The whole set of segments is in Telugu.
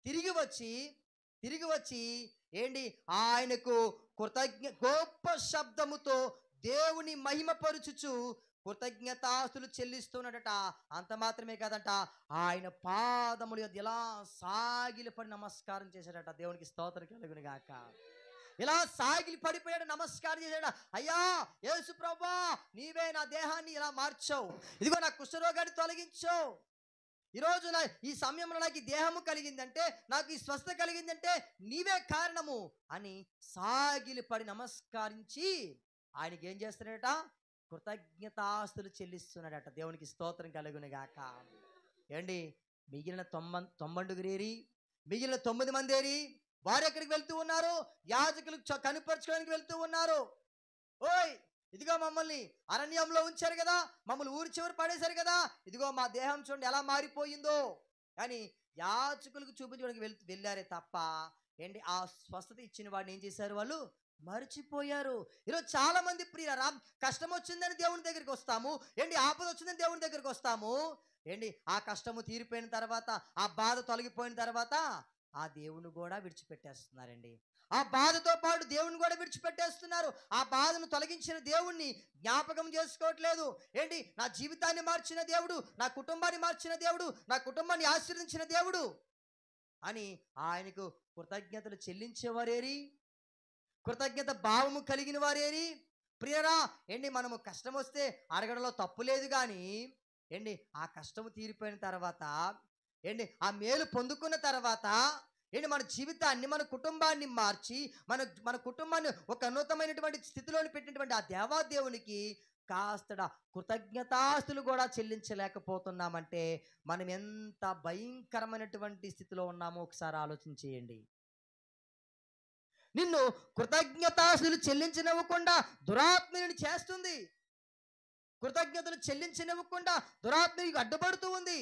తిరిగి వచ్చి ఏంటి ఆయనకు గొప్ప శబ్దముతో దేవుని మహిమపరుచుచు కృతజ్ఞతాస్తులు చెల్లిస్తున్నాడట. అంత మాత్రమే కాదంట, ఆయన పాదములు ఇలా సాగిలపడి నమస్కారం చేశాడట. దేవునికి స్తోత్రం కలుగును గాక. ఇలా సాగిలి పడిపోయాడు, నమస్కారం చేశాడు. అయ్యా యేసు ప్రభువా, నీవే నా దేహాన్ని ఇలా మార్చావు, ఇదిగో నా కుష్ఠరోగాన్ని తొలగించావు, ఈరోజు ఈ సమయంలో నాకు ఈ దేహము కలిగిందంటే, నాకు ఈ స్వస్థత కలిగిందంటే నీవే కారణము అని సాగిలి పడి నమస్కరించి ఆయనకి ఏం చేస్తున్నాడట? కృతజ్ఞతాస్తులు చెల్లిస్తున్నాడట. దేవునికి స్తోత్రం కలుగును గాక. ఏండి మిగిలిన 90 మిగిలిన 9 మంది ఏరి? వారు ఎక్కడికి వెళ్తూ ఉన్నారు? యాజకులు కనుపరచుకోవడానికి వెళ్తూ ఉన్నారు. ఓయ్, ఇదిగో మమ్మల్ని అరణ్యంలో ఉంచారు కదా, మమ్మల్ని ఊరి చివరి పడేశారు కదా, ఇదిగో మా దేహం చూడండి ఎలా మారిపోయిందో కానీ యాజకులకు చూపించడానికి వెళ్ళారే తప్ప ఏంటి ఆ స్వస్థత ఇచ్చిన వాడిని ఏం చేశారు? వాళ్ళు మర్చిపోయారు. ఈరోజు చాలా మంది ప్రియులారా, కష్టం వచ్చిందని దేవుని దగ్గరికి వస్తాము, ఏంటి ఆపద వచ్చిందని దేవుని దగ్గరికి వస్తాము, ఏంటి ఆ కష్టము తీరిపోయిన తర్వాత, ఆ బాధ తొలగిపోయిన తర్వాత ఆ దేవుని కూడా విడిచిపెట్టేస్తున్నారండి. ఆ బాధతో పాటు దేవుని కూడా విడిచిపెట్టేస్తున్నారు. ఆ బాధను తొలగించిన దేవుణ్ణి జ్ఞాపకం చేసుకోవట్లేదు. ఏంటి నా జీవితాన్ని మార్చిన దేవుడు, నా కుటుంబాన్ని మార్చిన దేవుడు, నా కుటుంబాన్ని ఆశీర్వదించిన దేవుడు అని ఆయనకు కృతజ్ఞతలు చెల్లించేవారేరి? కృతజ్ఞత భావము కలిగిన వారేరి? ప్రియరా, ఏంటి మనము కష్టం వస్తే అడగడంలో తప్పు లేదు, కానీ ఏంటి ఆ కష్టము తీరిపోయిన తర్వాత, ఏంటి ఆ మేలు పొందుకున్న తర్వాత, ఏంటి మన జీవితాన్ని, మన కుటుంబాన్ని మార్చి మన కుటుంబాన్ని ఒక ఉన్నతమైనటువంటి స్థితిలోని పెట్టినటువంటి ఆ దేవాదేవునికి కాస్త కృతజ్ఞతాస్తులు కూడా చెల్లించలేకపోతున్నామంటే మనం ఎంత భయంకరమైనటువంటి స్థితిలో ఉన్నామో ఒకసారి ఆలోచించేయండి. నిన్ను కృతజ్ఞతాస్తులు చెల్లించనివ్వకుండా దురాత్మని చేస్తుంది. కృతజ్ఞతలు చెల్లించనివ్వకుండా దురాత్మనికి అడ్డుపడుతూ ఉంది.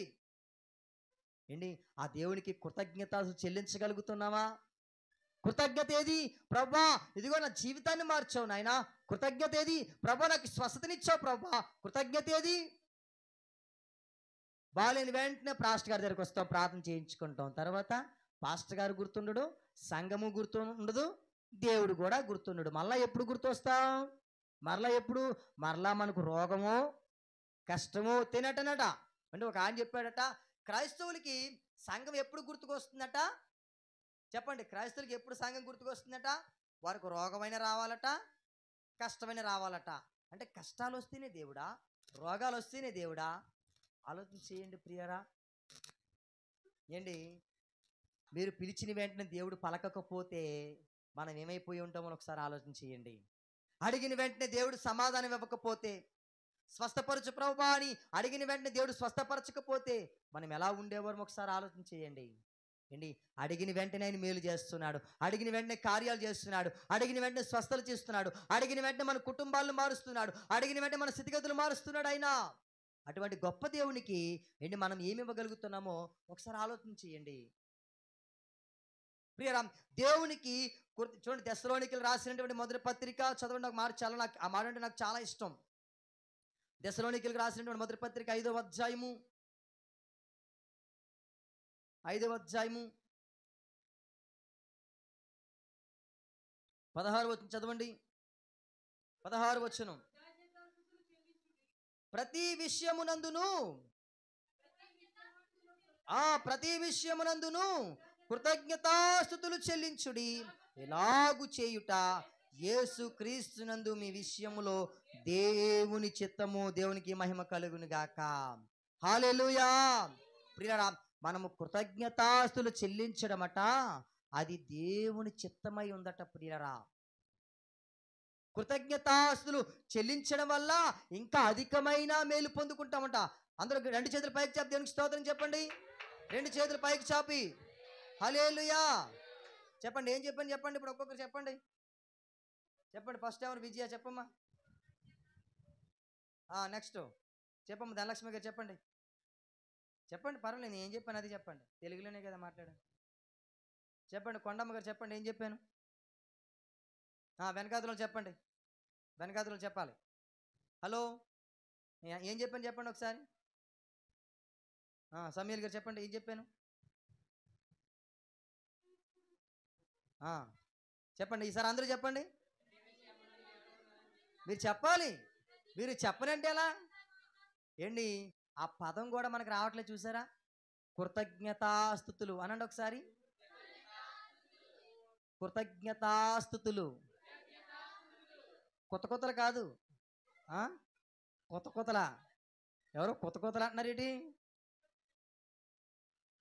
ఏంటి ఆ దేవునికి కృతజ్ఞతాస్తులు చెల్లించగలుగుతున్నావా? కృతజ్ఞత ఏది? ప్రభువా, ఇదిగో నా జీవితాన్ని మార్చావు నాయనా, కృతజ్ఞత ఏది? ప్రభువా, నాకు స్వస్థతనిచ్చావు ప్రభువా, కృతజ్ఞత ఏది? బాలేని వెంటనే పాస్టర్ గారి దగ్గరికి వస్తాం, ప్రార్థన చేయించుకుంటాం. తర్వాత పాస్టర్ గారు గుర్తుండడు, సంఘము గుర్తుండదు, దేవుడు కూడా గుర్తుండడు. మళ్ళా ఎప్పుడు గుర్తొస్తాం? మరలా మనకు రోగమో కష్టమో తినటనట. అంటే ఒక ఆయన చెప్పాడట, క్రైస్తవులకి సంఘం ఎప్పుడు గుర్తుకొస్తుందట? చెప్పండి, క్రైస్తవులకి ఎప్పుడు సంఘం గుర్తుకొస్తుందట? వారికి రోగమైన రావాలట, కష్టమైన రావాలట. అంటే కష్టాలు వస్తేనే దేవుడా, రోగాలు వస్తేనే దేవుడా? ఆలోచన చేయండి ప్రియరా. ఏంటి మీరు పిలిచిన వెంటనే దేవుడు పలకకపోతే మనం ఏమైపోయి ఉంటామో ఒకసారి ఆలోచన చేయండి. అడిగిన వెంటనే దేవుడు సమాధానం ఇవ్వకపోతే, స్వస్థపరచు ప్రభువా అని అడిగిన వెంటనే దేవుడు స్వస్థపరచకపోతే మనం ఎలా ఉండేవారు ఒకసారి ఆలోచన చేయండి. ఏంటి అడిగిన వెంటనే ఆయన మేలు చేస్తున్నాడు, అడిగిన వెంటనే కార్యాలు చేస్తున్నాడు, అడిగిన వెంటనే స్వస్థలు చేస్తున్నాడు, అడిగిన వెంటనే మన కుటుంబాలను మారుస్తున్నాడు, అడిగిన వెంటనే మన స్థితిగతులు మారుస్తున్నాడు ఆయన. అటువంటి గొప్ప దేవునికి ఏంటి మనం ఏమి ఇవ్వగలుగుతున్నామో ఒకసారి ఆలోచన చేయండి. ప్రియరామ్, దేవునికి చూడండి, దెస్సలోనికీయులు రాసినటువంటి మొదటి పత్రిక చదవండి. ఒక మాట నాకు ఆ మాట అంటే నాకు చాలా ఇష్టం. దెస్సలోనికీయులకు రాసినటువంటి మొదటి పత్రిక 5వ అధ్యాయము 16వ వచనం చదవండి. 16వ వచనం, ప్రతి విషయమునందును కృతజ్ఞతాస్తుతులు చెల్లించుడి, ఎలాగు చేయుట యేసు క్రీస్తునందు మీ విషయములో దేవుని చిత్తము. దేవునికి మహిమ కలుగును గాక. హల్లెలూయా. ప్రియరా, మనము కృతజ్ఞతాస్తులు చెల్లించడమట అది దేవుని చిత్తమై ఉందట. ప్రియరా, కృతజ్ఞతాస్తులు చెల్లించడం వల్ల ఇంకా అధికమైన మేలు పొందుకుంటామంట. అందరూ 2 చేతులు పైకి చాపి దేవునికి స్తోత్రం చెప్పండి. 2 చేతులు పైకి చాపి హల్లెలూయా చెప్పండి. ఏం చెప్పండి? చెప్పండి ఇప్పుడు ఒక్కొక్కరు చెప్పండి. ఫస్ట్ ఎవరు? విజయ చెప్పమ్మా. నెక్స్ట్ చెప్పమ్మా ధనలక్ష్మి గారు చెప్పండి. పర్వాలేదు, నేను ఏం చెప్పాను అది చెప్పండి. తెలుగులోనే కదా మాట్లాడాను. చెప్పండి. కొండమ్మ గారు చెప్పండి, ఏం చెప్పాను? వెనకాతలో చెప్పండి. వెనకాతలో చెప్పాలి. హలో, ఏం చెప్పాను చెప్పండి ఒకసారి. సమీల్ గారు చెప్పండి, ఏం చెప్పాను? ఆ, చెప్పండి ఈసారి అందరూ చెప్పండి. మీరు చెప్పాలి. మీరు చెప్పనంటే ఎలా ఏంటి? ఆ పదం కూడా మనకు రావట్లేదు చూసారా? కృతజ్ఞతాస్థుతులు అనండి ఒకసారి. కృతజ్ఞతాస్థుతులు. కొత్త కొత్తలు కాదు. ఆ, కొత్త కొత్తల ఎవరో కొత్త కొత్తలు అంటున్నారు ఏంటి?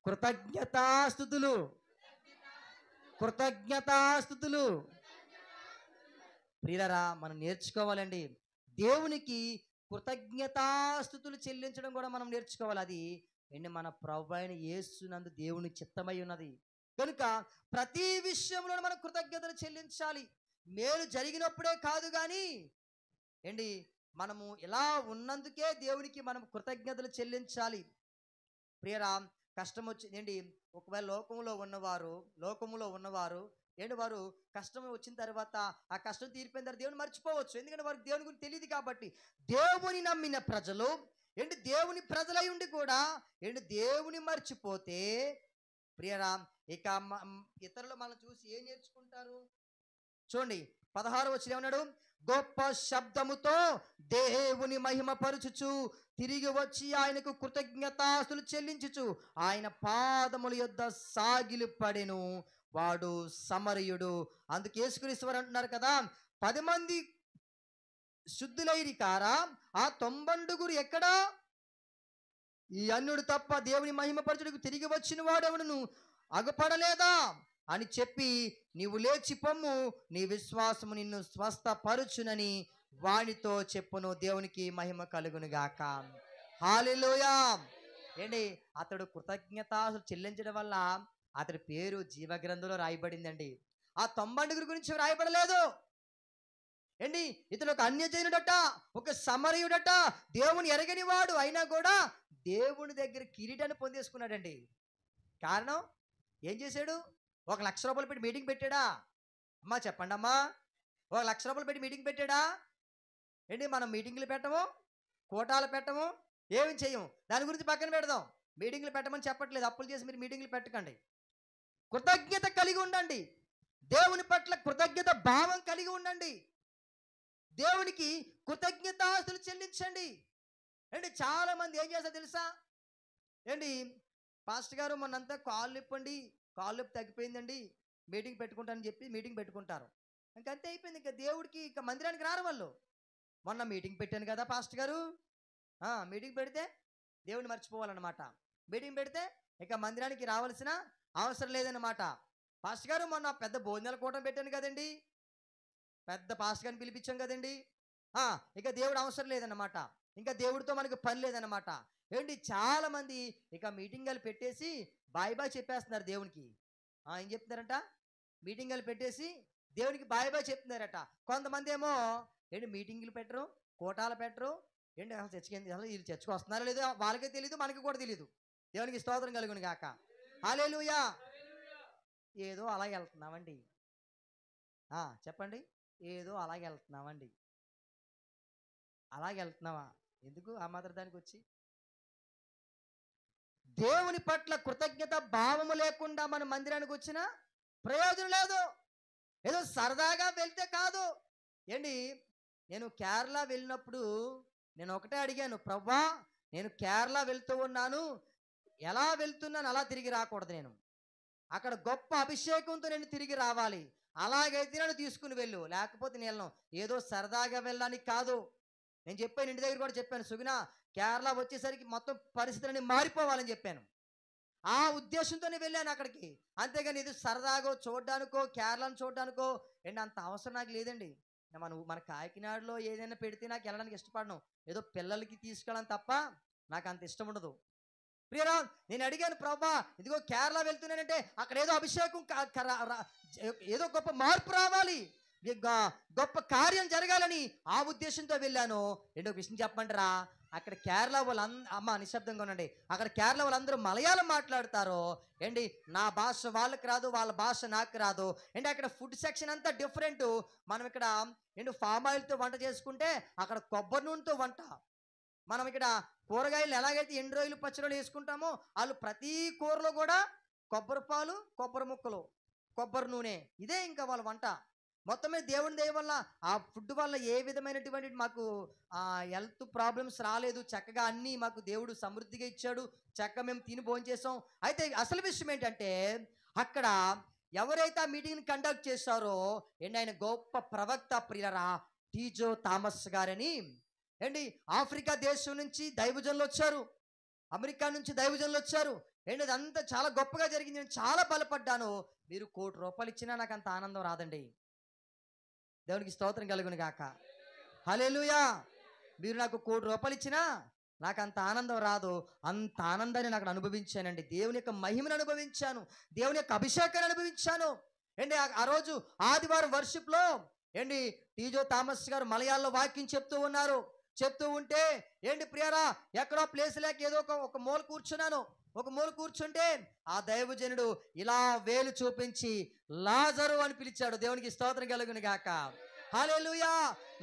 కృతజ్ఞతాస్థుతులు. కృతజ్ఞతాస్థుతులు. ప్రియులరా, మనం నేర్చుకోవాలండి. దేవునికి కృతజ్ఞతాస్థుతులు చెల్లించడం కూడా మనం నేర్చుకోవాలి. అది ఏంటి? మన ప్రభు అయిన యేసునందు దేవుని చిత్తమై ఉన్నది కనుక ప్రతి విషయంలో మనం కృతజ్ఞతలు చెల్లించాలి. మేలు జరిగినప్పుడే కాదు కానీ ఏంటి, మనము ఇలా ఉన్నందుకే దేవునికి మనం కృతజ్ఞతలు చెల్లించాలి. ప్రియరా, కష్టం వచ్చింది ఏంటి? ఒకవేళ లోకములో ఉన్నవారు ఏంటి, వారు కష్టం వచ్చిన తర్వాత ఆ కష్టం తీరిపోయిన తర్వాత దేవుని మర్చిపోవచ్చు. ఎందుకంటే వారికి దేవుని గురించి తెలియదు కాబట్టి. దేవుని నమ్మిన ప్రజలు ఏంటి, దేవుని ప్రజలై ఉండి కూడా ఏంటి దేవుని మర్చిపోతే ప్రియరా, ఇక ఇతరులు మనం చూసి ఏం నేర్చుకుంటారు? చూడండి 16 వచనం ఏమన్నాడు? గొప్ప శబ్దముతో దేవుని మహిమ పరుచుచు తిరిగి వచ్చి ఆయనకు కృతజ్ఞతాస్తులు చెల్లించుచు ఆయన పాదముల యొద్ద సాగిలి పడెను. వాడు సమరయుడు. అందుకు యేసుక్రీస్తు అంటున్నారు కదా, 10 మంది శుద్ధులైరి కారా, ఆ 90 ఎక్కడా? ఈ అన్యుడు తప్ప దేవుని మహిమపరచుటకు తిరిగి వచ్చిన వాడెవడును అగపడలేదా అని చెప్పి, నీవు లేచి పొమ్ము, నీ విశ్వాసము నిన్ను స్వస్థపరుచునని వానితో చెప్పును. దేవునికి మహిమ కలుగును గాక. హల్లెలూయా. ఏంటి, అతడు కృతజ్ఞతాస్తులు చెల్లించడం వల్ల అతడి పేరు జీవగ్రంథంలో రాయబడిందండి. ఆ 90 గురించి రాయబడలేదు. ఏంటి, ఇతడు ఒక అన్యజనుడట, ఒక సమరయుడట, దేవుని ఎరగని వాడు అయినా కూడా దేవుని దగ్గర కిరీటాన్ని పొందేసుకున్నాడండి. కారణం ఏం చేశాడు? 1,00,000 రూపాయలు పెట్టి మీటింగ్ పెట్టాడా? అమ్మా చెప్పండి అమ్మా. 1,00,000 రూపాయలు పెట్టి మీటింగ్ పెట్టాడా? ఏంటి, మనం మీటింగ్లు పెట్టము, కోటాలు పెట్టము, ఏమి చేయము. దాని గురించి పక్కన పెడదాం. మీటింగ్లు పెట్టమని చెప్పట్లేదు. అప్పులు చేసి మీరు మీటింగ్లు పెట్టకండి. కృతజ్ఞత కలిగి ఉండండి. దేవుని పట్ల కృతజ్ఞత భావం కలిగి ఉండండి. దేవునికి కృతజ్ఞతాస్తులు చెల్లించండి. ఏంటి, చాలా మంది ఏం చేస్తారు తెలుసా? ఏంటి, పాస్టర్ గారు మొన్నంతా కాళ్ళు నొప్పండి, కాళ్ళు నొప్పి తగ్గిపోయిందండి, మీటింగ్ పెట్టుకుంటానని చెప్పి మీటింగ్ పెట్టుకుంటారు. ఇంకంతే అయిపోయింది. ఇంకా దేవుడికి ఇక మందిరానికి రారు వాళ్ళు. మొన్న మీటింగ్ పెట్టాను కదా పాస్టర్ గారు, మీటింగ్ పెడితే దేవుని మర్చిపోవాలన్నమాట. మీటింగ్ పెడితే ఇక మందిరానికి రావాల్సిన అవసరం లేదన్నమాట. పాస్టర్ గారు మొన్న పెద్ద భోజనాల కూటమి పెట్టాను కదండి, పెద్ద పాస్టర్ గారిని పిలిపించాం కదండి, ఇక దేవుడు అవసరం లేదన్నమాట. ఇంకా దేవుడితో మనకు పని లేదన్నమాట. ఏంటి, చాలా మంది ఇక మీటింగ్లు పెట్టేసి బాయ్ బాయ్ చెప్పేస్తున్నారు దేవునికి. ఏం చెప్తున్నారంట? మీటింగ్లు పెట్టేసి దేవునికి బాయ్ బాయ్ చెప్తున్నారట. కొంతమంది ఏమో ఏంటి మీటింగ్లు పెట్టరు, కోటాలు పెట్టరు. ఏంటి అసలు చర్చకి అసలు వీళ్ళు చర్చకు వస్తున్నారో లేదో వాళ్ళకే తెలియదు, మనకి కూడా తెలియదు. దేవునికి స్తోత్రం కలుగును గాక. హల్లెలూయా. ఏదో అలాగే వెళ్తున్నామండి. చెప్పండి, ఏదో అలాగే వెళ్తున్నామండి. అలాగే వెళ్తున్నావా? ఎందుకు ఆ మాత్రం దానికి వచ్చి? దేవుని పట్ల కృతజ్ఞత భావము లేకుండా మన మందిరానికి వచ్చిన ప్రయోజనం లేదు. ఏదో సరదాగా వెళ్తే కాదు. ఏంటి, నేను కేరళ వెళ్ళినప్పుడు నేను ఒకటే అడిగాను, ప్రవ్వా నేను కేరళ వెళ్తూ ఉన్నాను, ఎలా వెళ్తున్నాను అలా తిరిగి రాకూడదు. నేను అక్కడ గొప్ప అభిషేకంతో నేను తిరిగి రావాలి. అలాగైతే నన్ను తీసుకుని వెళ్ళు, లేకపోతే నేను ఏదో సరదాగా వెళ్ళడానికి కాదు. నేను చెప్పాను, ఇంటి దగ్గర కూడా చెప్పాను, సుగుణ కేరళ వచ్చేసరికి మొత్తం పరిస్థితులన్నీ మారిపోవాలని చెప్పాను. ఆ ఉద్దేశంతోనే వెళ్ళాను అక్కడికి. అంతేగాని ఇది సరదాగో చూడడానికో కేరళను చూడడానికో అండ్ అంత అవసరం నాకు లేదండి. మన కాకినాడలో ఏదైనా పెడితే నాకు వెళ్ళడానికి ఇష్టపడను. ఏదో పిల్లలకి తీసుకెళ్ళాను తప్ప నాకు అంత ఇష్టం ఉండదు. ప్రియరా, నేను అడిగాను, ప్రభా ఇదిగో కేరళ వెళ్తున్నానంటే అక్కడ ఏదో అభిషేకం ఏదో గొప్ప మార్పు రావాలి, గొప్ప కార్యం జరగాలని ఆ ఉద్దేశంతో వెళ్ళాను. రెండో విషయం చెప్పమంటారా, అక్కడ కేరళ అమ్మ నిశ్శబ్దంగా ఉండండి. అక్కడ కేరళ వాళ్ళందరూ మలయాళం మాట్లాడతారు. ఏంటి, నా భాష వాళ్ళకి రాదు, వాళ్ళ భాష నాకు రాదు. ఏంటి, అక్కడ ఫుడ్ సెక్షన్ అంతా డిఫరెంట్. మనం ఇక్కడ ఏంటి ఫామ్ ఆయిల్తో వంట చేసుకుంటే అక్కడ కొబ్బరి నూనెతో వంట. మనం ఇక్కడ కూరగాయలు ఎలాగైతే ఎండు రొయ్యలు పచ్చళ్ళు వేసుకుంటామో వాళ్ళు ప్రతి కూరలో కూడా కొబ్బరి పాలు, కొబ్బరి ముక్కలు, కొబ్బరి నూనె, ఇదే ఇంకా వాళ్ళ వంట. మొత్తం మీద దేవుని దయ వల్ల ఆ ఫుడ్ వల్ల ఏ విధమైనటువంటి మాకు హెల్త్ ప్రాబ్లమ్స్ రాలేదు. చక్కగా అన్నీ మాకు దేవుడు సమృద్ధిగా ఇచ్చాడు. చక్కగా మేము తిని భోంచేసాం. అయితే అసలు విషయం ఏంటంటే, అక్కడ ఎవరైతే ఆ మీటింగ్ని కండక్ట్ చేశారో ఆయన గొప్ప ప్రవక్త ప్రియులరా, టీజో థామస్ గారని ఆఫ్రికా దేశం నుంచి దైవజనులు వచ్చారు, అమెరికా నుంచి దైవజనులు వచ్చారు. అదంతా చాలా గొప్పగా జరిగింది. నేను చాలా బలపడ్డాను. మీరు ₹1,00,00,000 ఇచ్చినా నాకు అంత ఆనందం రాదండి. దేవునికి స్తోత్రం కలుగును గాక. హల్లెలూయా. మీరు నాకు ₹1,00,00,000 ఇచ్చినా నాకు అంత ఆనందం రాదు. అంత ఆనందాన్ని నాకు అనుభవించానండి. దేవుని యొక్క మహిమను అనుభవించాను, దేవుని యొక్క అభిషేకాన్ని అనుభవించాను. ఆ రోజు ఆదివారం వర్షిప్లో టీజో థామస్ గారు మలయాళంలో వాక్యం చెప్తూ ఉన్నారు. చెప్తూ ఉంటే ప్రియరా, ఎక్కడో ప్లేస్ లేక ఏదో ఒక మూల కూర్చున్నాను. ఒక మూల కూర్చుంటే ఆ దైవజనుడు ఇలా వేలు చూపించి లాజరు అని పిలిచాడు. దేవునికి స్తోత్రం కలుగును గాక. హల్లెలూయా.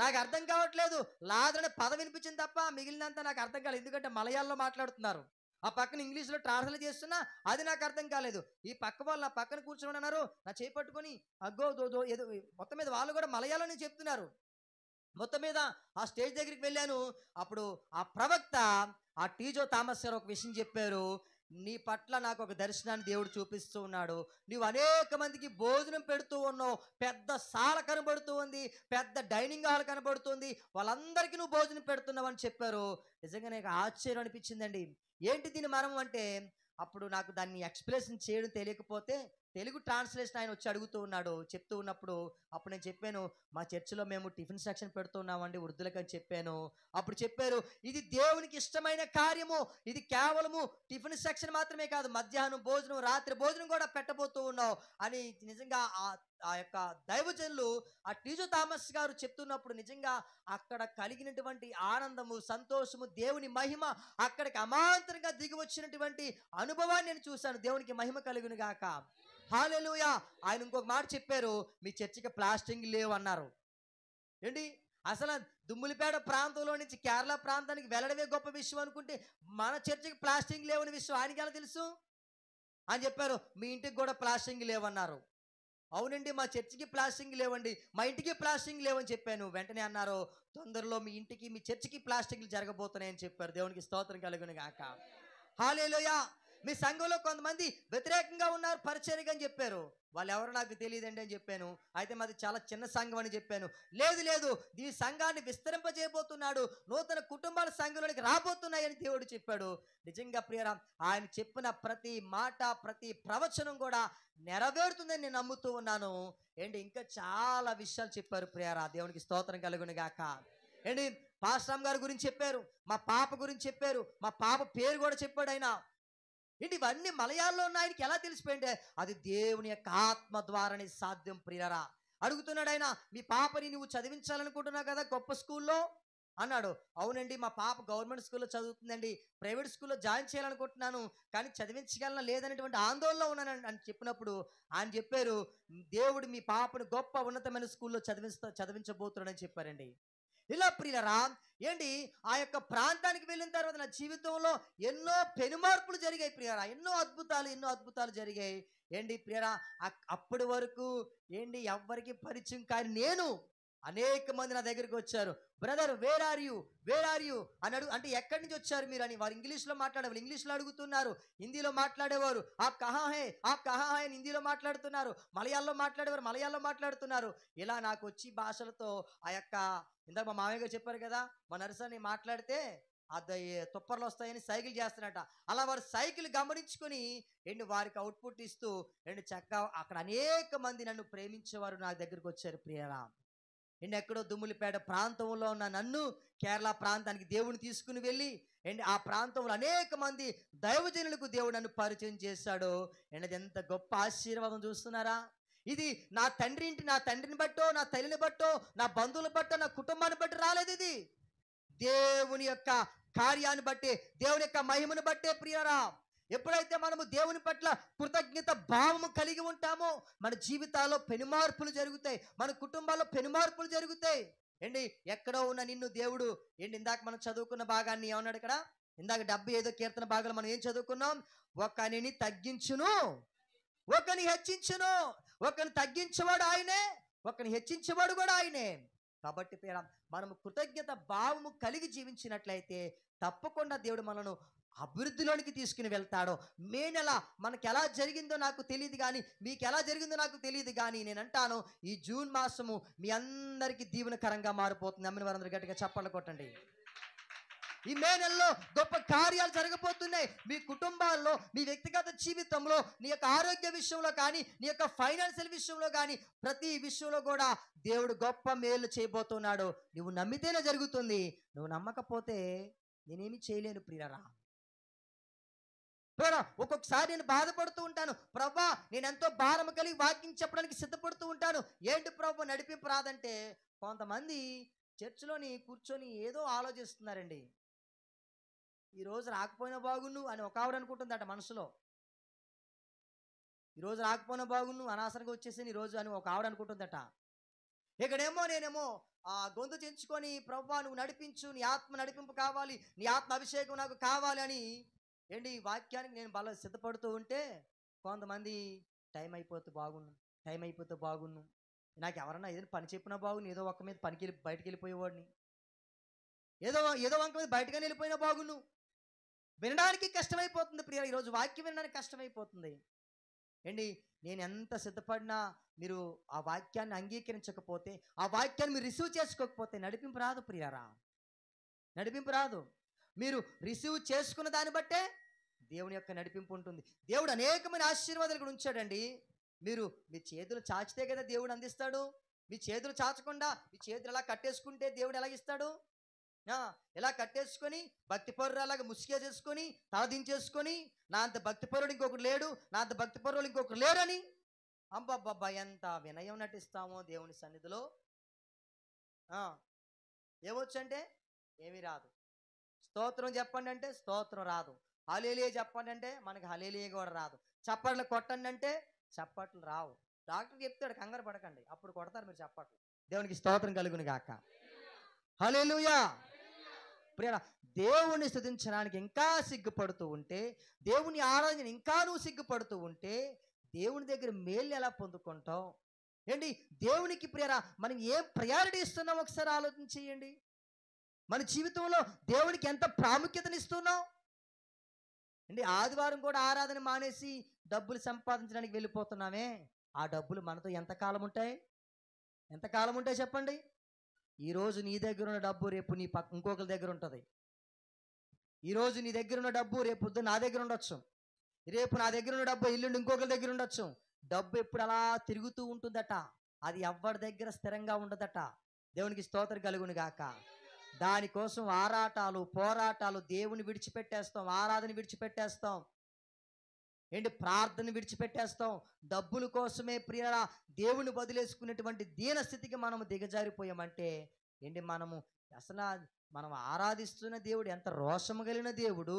నాకు అర్థం కావట్లేదు. లాజరు అనే పదం వినిపించింది తప్ప మిగిలినంతా నాకు అర్థం కాలేదు. ఎందుకంటే మలయాళంలో మాట్లాడుతున్నారు. ఆ పక్కన ఇంగ్లీష్లో ట్రాన్స్లేట్ చేస్తున్నా అది నాకు అర్థం కాలేదు. ఈ పక్క వాళ్ళు నా పక్కన కూర్చొని అన్నారు, నా చేయి పట్టుకొని అగ్గో దో ఏదో మొత్తం మీద వాళ్ళు కూడా మలయాళంలో చెప్తున్నారు. మొత్తం మీద ఆ స్టేజ్ దగ్గరికి వెళ్ళాను. అప్పుడు ఆ ప్రవక్త ఆ టీజో థామస్ గారు ఒక విషయం చెప్పారు. నీ పట్ల నాకు ఒక దర్శనాన్ని దేవుడు చూపిస్తూ ఉన్నాడు. నువ్వు అనేక మందికి భోజనం పెడుతూ ఉన్నావు. పెద్ద సాల కనబడుతూ ఉంది, పెద్ద డైనింగ్ హాల్ కనబడుతుంది, వాళ్ళందరికీ నువ్వు భోజనం పెడుతున్నావు అని చెప్పారు. నిజంగా నాకు ఆశ్చర్యం అనిపించిందండి. ఏంటి దీని మర్మం అంటే, అప్పుడు నాకు దాన్ని ఎక్స్ప్లెనేషన్ చేయడం తెలియకపోతే తెలుగు ట్రాన్స్లేషన్ ఆయన వచ్చి అడుగుతూ ఉన్నాడు. చెప్తూ ఉన్నప్పుడు అప్పుడు నేను చెప్పాను, మా చర్చిలో మేము టిఫిన్ సెక్షన్ పెడుతున్నామండి వృద్ధులకు అని చెప్పాను. అప్పుడు చెప్పారు, ఇది దేవునికి ఇష్టమైన కార్యము. ఇది కేవలము టిఫిన్ సెక్షన్ మాత్రమే కాదు, మధ్యాహ్నం భోజనం, రాత్రి భోజనం కూడా పెట్టబోతూ ఉన్నావు అని. నిజంగా ఆ యొక్క దైవజనులు ఆ టీజో థామస్ గారు చెప్తున్నప్పుడు నిజంగా అక్కడ కలిగినటువంటి ఆనందము, సంతోషము, దేవుని మహిమ అక్కడికి అమాంతరంగా దిగి వచ్చినటువంటి అనుభవాన్ని నేను చూశాను. దేవునికి మహిమ కలుగును గాక. హల్లెలూయా. ఆయన ఇంకొక మాట చెప్పారు, మీ చర్చికి ప్లాస్టింగ్ లేవు అన్నారు. అసలు దుమ్ములపేట ప్రాంతంలో నుంచి కేరళ ప్రాంతానికి వెళ్ళడమే గొప్ప విషయం అనుకుంటే మన చర్చికి ప్లాస్టింగ్ లేవని విషయం ఆయనకి ఎలా తెలుసు అని చెప్పారు. మీ ఇంటికి కూడా ప్లాస్టింగ్ లేవన్నారు. అవునండి, మా చర్చికి ప్లాస్టింగ్ లేవండి, మా ఇంటికి ప్లాస్టింగ్ లేవని చెప్పాను. వెంటనే అన్నారు, తొందరలో మీ ఇంటికి మీ చర్చికి ప్లాస్టింగ్లు జరగబోతున్నాయని చెప్పారు. దేవునికి స్తోత్రం కలుగును గాక. హల్లెలూయా. మీ సంఘంలో కొంతమంది వ్యతిరేకంగా ఉన్నారు పరిచర్యగా అని చెప్పారు. వాళ్ళు ఎవరో నాకు తెలియదండి అని చెప్పాను. అయితే మాది చాలా చిన్న సంఘం అని చెప్పాను. లేదు, ఈ సంఘాన్ని విస్తరింపజేయబోతున్నాడు, నూతన కుటుంబాల సంఘంలోనికి రాబోతున్నాయని దేవుడు చెప్పాడు. నిజంగా ప్రియరా, ఆయన చెప్పిన ప్రతి మాట, ప్రతి ప్రవచనం కూడా నెరవేరుతుందని నేను నమ్ముతూ ఉన్నాను. ఇంకా చాలా విషయాలు చెప్పారు ప్రియరా. దేవునికి స్తోత్రం కలుగును గాక. పాస్టర్ గారి గురించి చెప్పారు, మా పాప గురించి చెప్పారు, మా పాప పేరు కూడా చెప్పాడు ఆయన. ఇవన్నీ మలయాళంలో ఉన్న ఆయనకి ఎలా తెలిసిపోయింది? అది దేవుని యొక్క ఆత్మ ద్వారానే సాధ్యం ప్రియరా. అడుగుతున్నాడు ఆయన, మీ పాపని నువ్వు చదివించాలనుకుంటున్నావు కదా గొప్ప స్కూల్లో అన్నాడు. అవునండి, మా పాప గవర్నమెంట్ స్కూల్లో చదువుతుందండి, ప్రైవేట్ స్కూల్లో జాయిన్ చేయాలనుకుంటున్నాను, కానీ చదివించగలనా లేదనేటువంటి ఆందోళనలో ఉన్నాను అని చెప్పినప్పుడు ఆయన చెప్పారు, దేవుడు మీ పాపను గొప్ప ఉన్నతమైన స్కూల్లో చదివించబోతున్నాడని చెప్పారండి. ఇలా ప్రియులరా, ఆ యొక్క ప్రాంతానికి వెళ్ళిన తర్వాత నా జీవితంలో ఎన్నో పెనుమార్పులు జరిగాయి ప్రియరా. ఎన్నో అద్భుతాలు జరిగాయి. ప్రియరా, అప్పటి వరకు ఎవ్వరికి పరిచయం కానీ నేను, అనేక మంది నా దగ్గరికి వచ్చారు. బ్రదర్ వేర్ ఆర్ యూ అని అంటే ఎక్కడి నుంచి వచ్చారు మీరు అని. వారు ఇంగ్లీష్లో మాట్లాడేవారు, ఇంగ్లీష్లో అడుగుతున్నారు. హిందీలో మాట్లాడేవారు ఆప్ కహా హై అని హిందీలో మాట్లాడుతున్నారు. మలయాళంలో మాట్లాడేవారు, మలయాళంలో మాట్లాడుతున్నారు. ఇలా నాకు వచ్చి భాషలతో ఆ యొక్క, ఇందాక మా మామయ్య గారు చెప్పారు కదా, మా నరసని మాట్లాడితే అది తుప్పర్లు వస్తాయని సైకిల్ చేస్తున్నట్ట. అలా వారు సైకిల్ గమనించుకొని వారికి అవుట్పుట్ ఇస్తూ చక్కగా అక్కడ అనేక మంది నన్ను ప్రేమించేవారు నా దగ్గరికి వచ్చారు ప్రియరా. ఎక్కడో దుమ్ములపేట ప్రాంతంలో ఉన్న నన్ను కేరళ ప్రాంతానికి దేవుని తీసుకుని వెళ్ళి ఆ ప్రాంతంలో అనేక మంది దైవజనులకు దేవుడు నన్ను పరిచయం చేశాడు. అది ఎంత గొప్ప ఆశీర్వాదం చూస్తున్నారా. ఇది నా తండ్రిని బట్టో, నా తల్లిని బట్టో, నా బంధువులు బట్టో, నా కుటుంబాన్ని బట్టి రాలేదు. ఇది దేవుని యొక్క కార్యాన్ని బట్టి, దేవుని యొక్క మహిమను బట్టే ప్రియరా. ఎప్పుడైతే మనము దేవుని పట్ల కృతజ్ఞత భావము కలిగి ఉంటామో మన జీవితాల్లో పెనుమార్పులు జరుగుతాయి, మన కుటుంబాల్లో పెనుమార్పులు జరుగుతాయి. ఎక్కడో ఉన్న నిన్ను దేవుడు ఇందాక మనం చదువుకున్న భాగాన్ని ఏమన్నాడు ఇక్కడ, ఇందాక 75 కీర్తన భాగాలు మనం ఏం చదువుకున్నాం, ఒకనిని తగ్గించును ఒకరిని హెచ్చించును, ఒకరిని తగ్గించేవాడు ఆయనే, ఒకరిని హెచ్చించేవాడు కూడా ఆయనే. కాబట్టి మనము కృతజ్ఞత భావము కలిగి జీవించినట్లయితే తప్పకుండా దేవుడు మనను అభివృద్ధిలోనికి తీసుకుని వెళ్తాడు. మే నెల మనకు ఎలా జరిగిందో నాకు తెలియదు కానీ, మీకు ఎలా జరిగిందో నాకు తెలియదు కానీ, నేను అంటాను ఈ జూన్ మాసము మీ అందరికీ దీవెనకరంగా మారిపోతుంది. అమ్మిన వారందరూ గట్టిగా చప్పట్లు కొట్టండి. ఈ మే నెలలో గొప్ప కార్యాలు జరగబోతున్నాయి. మీ కుటుంబాల్లో, మీ వ్యక్తిగత జీవితంలో, నీ యొక్క ఆరోగ్య విషయంలో కానీ, నీ యొక్క ఫైనాన్షియల్ విషయంలో కానీ, ప్రతి విషయంలో కూడా దేవుడు గొప్ప మేలు చేయబోతున్నాడు. నువ్వు నమ్మితేనే జరుగుతుంది, నువ్వు నమ్మకపోతే నేనేమి చేయలేను ప్రియరా. ఒక్కొక్కసారి నేను బాధపడుతూ ఉంటాను, ప్రభా నేను ఎంతో భారం కలిగి వాక్యం చెప్పడానికి సిద్ధపడుతూ ఉంటాను. ఏంటి ప్రభు నడిపింపు రాదంటే, కొంతమంది చర్చిలోని కూర్చొని ఏదో ఆలోచిస్తున్నారండి. ఈరోజు రాకపోయినా బాగుండు అని ఒక ఆవిడ అనుకుంటుందట మనసులో. ఈరోజు రాకపోయినా బాగుండు, అనవసరంగా వచ్చేసి ఈరోజు అని ఒక ఆవిడ అనుకుంటుందట. ఇక్కడేమో నేనేమో గొంతు చెంచుకొని, ప్రభా నువ్వు నడిపించు, నీ ఆత్మ నడిపింపు కావాలి, నీ ఆత్మ అభిషేకం నాకు కావాలి అని ఈ వాక్యానికి నేను బాగా సిద్ధపడుతూ ఉంటే, కొంతమంది టైం అయిపోతే బాగుండు, నాకు ఎవరన్నా ఏదైనా పని చెప్పినా బాగుండు, ఏదో ఒక్క మీద పనికి బయటకు వెళ్ళిపోయేవాడిని, ఏదో వంక మీద బయటగానే వెళ్ళిపోయినా బాగుండు. వినడానికి కష్టమైపోతుంది ప్రియ, ఈరోజు వాక్యం వినడానికి కష్టమైపోతుంది. నేను ఎంత సిద్ధపడినా మీరు ఆ వాక్యాన్ని అంగీకరించకపోతే, ఆ వాక్యాన్ని మీరు రిసీవ్ చేసుకోకపోతే నడిపింపు రాదు ప్రియారా, నడిపింపు రాదు. మీరు రిసీవ్ చేసుకున్న దాన్ని బట్టే దేవుని యొక్క నడిపింపు ఉంటుంది. దేవుడు అనేకమైన ఆశీర్వాదాలు కూడా ఉంచాడండి. మీరు మీ చేతులు చాచితే కదా దేవుడు అందిస్తాడు. మీ చేతులు చాచకుండా మీ చేతులు ఎలా కట్టేసుకుంటే దేవుడు ఎలాగిస్తాడు? ఇలా కట్టేసుకొని భక్తిపరులాగా ముసుగేసేసుకొని తలదించేసుకొని, నా అంత భక్తిపరుడు ఇంకొకరు లేడు, నా అంత భక్తిపరులు ఇంకొకరు లేరని అబ్బబ్బబ్బా ఎంత వినయం నటిస్తామో దేవుని సన్నిధిలో. ఏమొచ్చంటే ఏమీ రాదు. స్తోత్రం చెప్పండి అంటే స్తోత్రం రాదు. హల్లెలూయా చెప్పండి అంటే మనకి హల్లెలూయా కూడా రాదు. చప్పట్లు కొట్టండి అంటే చప్పట్లు రావు. డాక్టర్ చెప్తాడు కంగారు పడకండి, అప్పుడు కొడతారు మీరు చప్పట్లు. దేవునికి స్తోత్రం కలుగును గాక. హల్లెలూయా. ప్రియరా, దేవుణ్ణి స్తుతించడానికి ఇంకా సిగ్గుపడుతూ ఉంటే, దేవుని ఆరాధన ఇంకా నువ్వు సిగ్గుపడుతూ ఉంటే, దేవుని దగ్గర మేలు ఎలా పొందుకుంటావు? దేవునికి ప్రియరా మనం ఏం ప్రయారిటీ ఇస్తున్నాం ఒకసారి ఆలోచన చేయండి. మన జీవితంలో దేవునికి ఎంత ప్రాముఖ్యతనిస్తున్నాం? ఆదివారం కూడా ఆరాధన మానేసి డబ్బులు సంపాదించడానికి వెళ్ళిపోతున్నామే. ఆ డబ్బులు మనతో ఎంతకాలం ఉంటాయి? చెప్పండి. ఈరోజు నీ దగ్గర ఉన్న డబ్బు రేపు నీ ఇంకొకరి దగ్గర ఉంటుంది. ఈరోజు నీ దగ్గర ఉన్న డబ్బు రేపు పొద్దున్న నా దగ్గర ఉండొచ్చు. రేపు నా దగ్గర ఉన్న డబ్బు ఎల్లుండి ఇంకొకరి దగ్గర ఉండొచ్చు. డబ్బు ఎప్పుడు అలా తిరుగుతూ ఉంటుందట, అది ఎవరి దగ్గర స్థిరంగా ఉండదట. దేవునికి స్తోత్రం కలుగును గాక. దానికోసం ఆరాటాలు, పోరాటాలు, దేవుని విడిచిపెట్టేస్తాం, ఆరాధన విడిచిపెట్టేస్తాం, ప్రార్థన విడిచిపెట్టేస్తాం. డబ్బుల కోసమే ప్రియరా దేవుని వదిలేసుకునేటువంటి దీన స్థితికి మనము దిగజారిపోయామంటే మనం ఆరాధిస్తున్న దేవుడు ఎంత రోషము కలిగిన దేవుడు,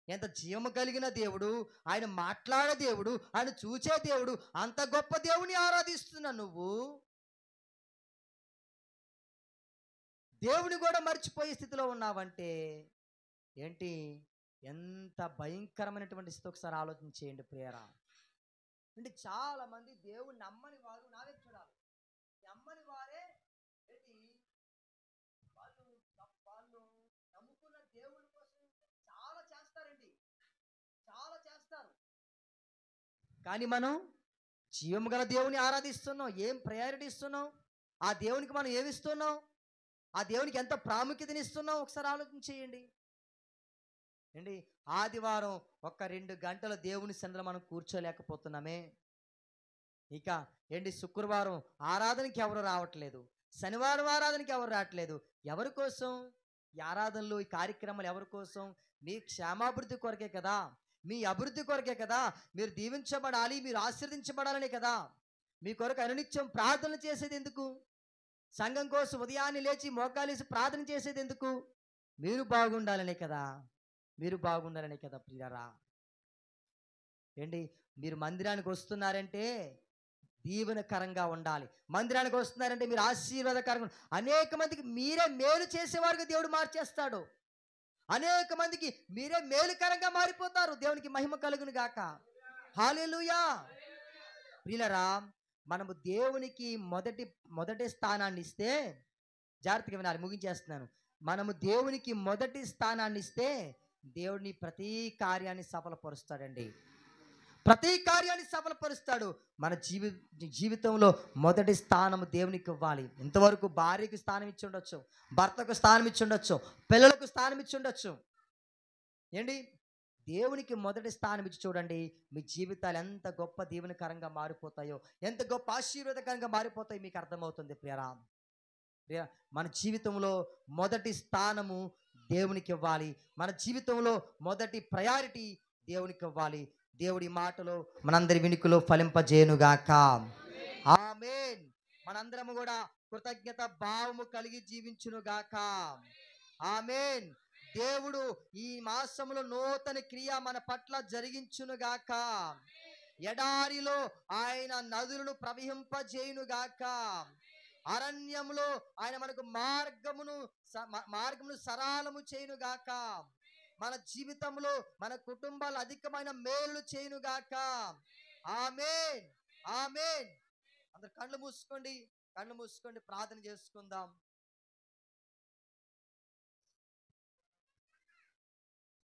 ఎంత జీవము కలిగిన దేవుడు, ఆయన మాట్లాడే దేవుడు, ఆయన చూచే దేవుడు. అంత గొప్ప దేవుని ఆరాధిస్తున్నా నువ్వు దేవుని కూడా మర్చిపోయే స్థితిలో ఉన్నావంటే ఎంత భయంకరమైనటువంటి స్థితి ఒకసారి ఆలోచన చేయండి ప్రియరా. చాలా మంది దేవుని నమ్మని వారు, నావే చూడాలి, నమ్మని వారే వాళ్ళు నమ్ముకున్న దేవుని కోసం చాలా చేస్తారండి, చాలా చేస్తారు. కానీ మనం జీవము గల దేవుని ఆరాధిస్తున్నాం. ఏం ప్రయారిటీ ఇస్తున్నాం? ఆ దేవునికి మనం ఏమిస్తున్నాం? ఆ దేవునికి ఎంత ప్రాముఖ్యతనిస్తున్నాం ఒకసారి ఆలోచన చేయండి. ఆదివారం 1-2 గంటలు దేవుని సన్నిధిలో మనం కూర్చోలేకపోతున్నామే. ఇక శుక్రవారం ఆరాధనకి ఎవరు రావట్లేదు, శనివారం ఆరాధనకి ఎవరు రావట్లేదు. ఎవరి కోసం ఈ ఆరాధనలు, ఈ కార్యక్రమాలు ఎవరి కోసం? మీ క్షేమాభివృద్ధి కొరకే కదా, మీ అభివృద్ధి కొరకే కదా. మీరు దీవించబడాలి, మీరు ఆశీర్వదించబడాలనే కదా. మీ కొరకు అనునిత్యం ప్రార్థన చేసేది ఎందుకు? సంఘం కోసం ఉదయాన్నే లేచి మోకాలేసి ప్రార్థన చేసేది ఎందుకు? మీరు బాగుండాలనే కదా, ప్రియరా. మీరు మందిరానికి వస్తున్నారంటే దీవెనకరంగా ఉండాలి. మందిరానికి వస్తున్నారంటే మీరు ఆశీర్వాదకరంగా, అనేక మందికి మీరే మేలు చేసేవారుగా దేవుడు మార్చేస్తాడు. అనేక మందికి మీరే మేలుకరంగా మారిపోతారు. దేవునికి మహిమ కలుగును గాక. హల్లెలూయా. ప్రియులరా, మనము దేవునికి మొదటి స్థానాన్ని ఇస్తే, జాగ్రత్తగా వినాలి, ముగించేస్తున్నాను. మనము దేవునికి మొదటి స్థానాన్ని ఇస్తే దేవుడిని ప్రతి కార్యాన్ని సఫలపరుస్తాడండి. ప్రతి కార్యాన్ని సఫలపరుస్తాడు. మన జీవితంలో మొదటి స్థానం దేవునికి ఇవ్వాలి. ఇంతవరకు భార్యకు స్థానం ఇచ్చి ఉండొచ్చు, భర్తకు స్థానం ఇచ్చి ఉండొచ్చు, పిల్లలకు స్థానం ఇచ్చి ఉండొచ్చు. ఏంటి, దేవునికి మొదటి స్థానం ఇచ్చి చూడండి, మీ జీవితాలు ఎంత గొప్ప దీవెనకరంగా మారిపోతాయో, ఎంత గొప్ప ఆశీర్వాదకరంగా మారిపోతాయో మీకు అర్థమవుతుంది ప్రియరా. మన జీవితంలో మొదటి స్థానము దేవునికి ఇవ్వాలి. మన జీవితంలో మొదటి ప్రయారిటీ దేవునికి ఇవ్వాలి. దేవుడి మాటలో మనందరి వినికిలో ఫలింపజేయునుగాక. ఆమేన్. మనందరము కూడా కృతజ్ఞత భావము కలిగి జీవించునుగాక. ఆమేన్. దేవుడు ఈ మాసములో నూతన క్రియ మన పట్ల జరిగించునుగాక. ఎడారిలో ఆయన నదులను ప్రవహింపజేయునుగాక. అరణ్యములో ఆయన మనకు మార్గమును సరళము చేయునుగాక. మన జీవితంలో మన కుటుంబాలు అధికమైన మేలు చేయునుగాక. ఆమేన్, ఆమేన్. అందరు కళ్ళు మూసుకోండి ప్రార్థన చేసుకుందాం.